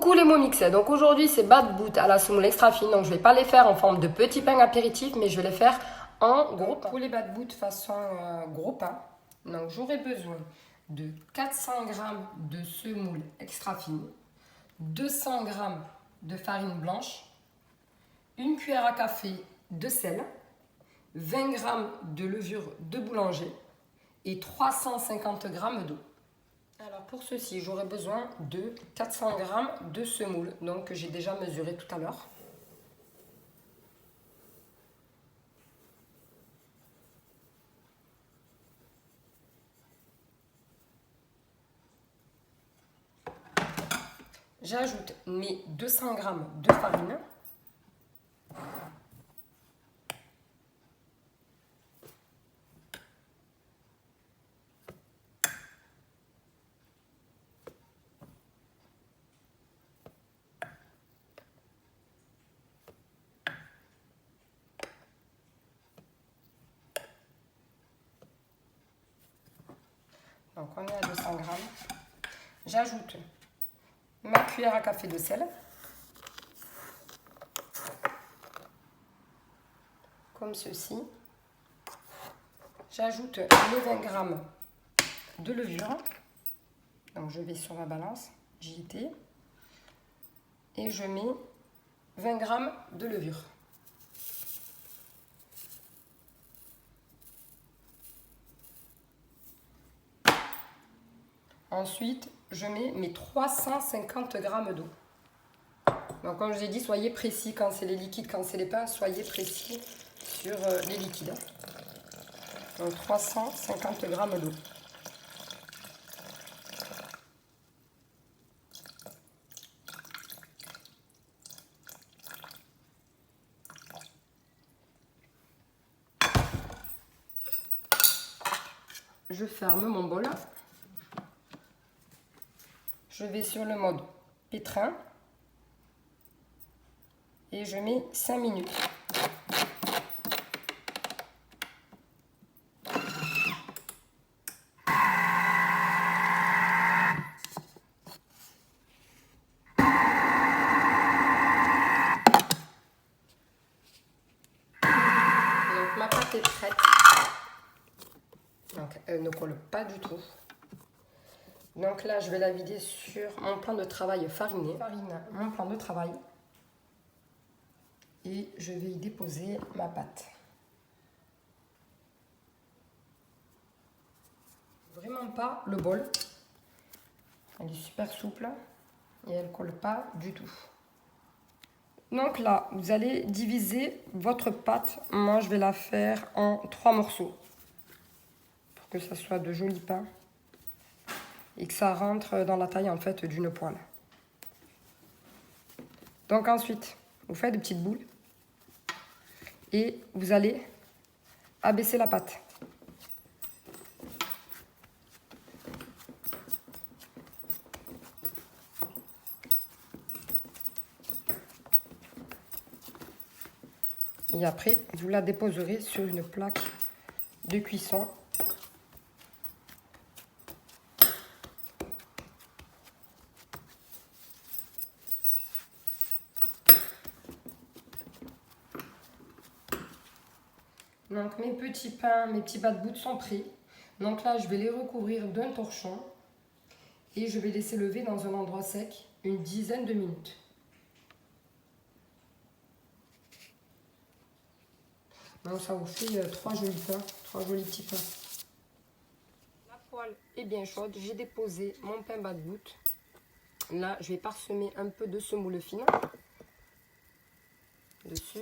Coucou les Momix, donc aujourd'hui c'est bad boot à la semoule extra fine, donc je vais pas les faire en forme de petits pains apéritifs, mais je vais les faire en gros pain. Pour les bad boot façon gros pain, donc j'aurai besoin de 400 g de semoule extra fine, 200 g de farine blanche, une cuillère à café de sel, 20 g de levure de boulanger et 350 g d'eau. Alors pour ceci, j'aurai besoin de 400 g de semoule, donc que j'ai déjà mesuré tout à l'heure. J'ajoute mes 200 g de farine. Donc on est à 200 g. J'ajoute ma cuillère à café de sel. Comme ceci. J'ajoute les 20 g de levure. Donc je vais sur la balance, JT. Et je mets 20 g de levure. Ensuite, je mets mes 350 g d'eau. Donc comme je vous ai dit, soyez précis quand c'est les liquides, quand c'est les pains, soyez précis sur les liquides. Donc 350 g d'eau. Je ferme mon bol. Je vais sur le mode pétrin et je mets 5 minutes. Donc ma pâte est prête. Donc elle ne colle pas du tout. Donc là, je vais la vider sur mon plan de travail fariné. Farine mon plan de travail. Et je vais y déposer ma pâte. Vraiment pas le bol. Elle est super souple et elle ne colle pas du tout. Donc là, vous allez diviser votre pâte. Moi, je vais la faire en 3 morceaux. Pour que ça soit de jolis pains. Et que ça rentre dans la taille en fait d'une poêle. Donc ensuite, vous faites des petites boules et vous allez abaisser la pâte. Et après, vous la déposerez sur une plaque de cuisson. Donc mes petits pains, mes petits bas de bout sont prêts. Donc là, je vais les recouvrir d'un torchon et je vais laisser lever dans un endroit sec une dizaine de minutes. Donc ça vous fait 3 jolis pains, 3 jolis petits pains. La poêle est bien chaude, j'ai déposé mon pain bas de bout. Là, je vais parsemer un peu de semoule fine dessus.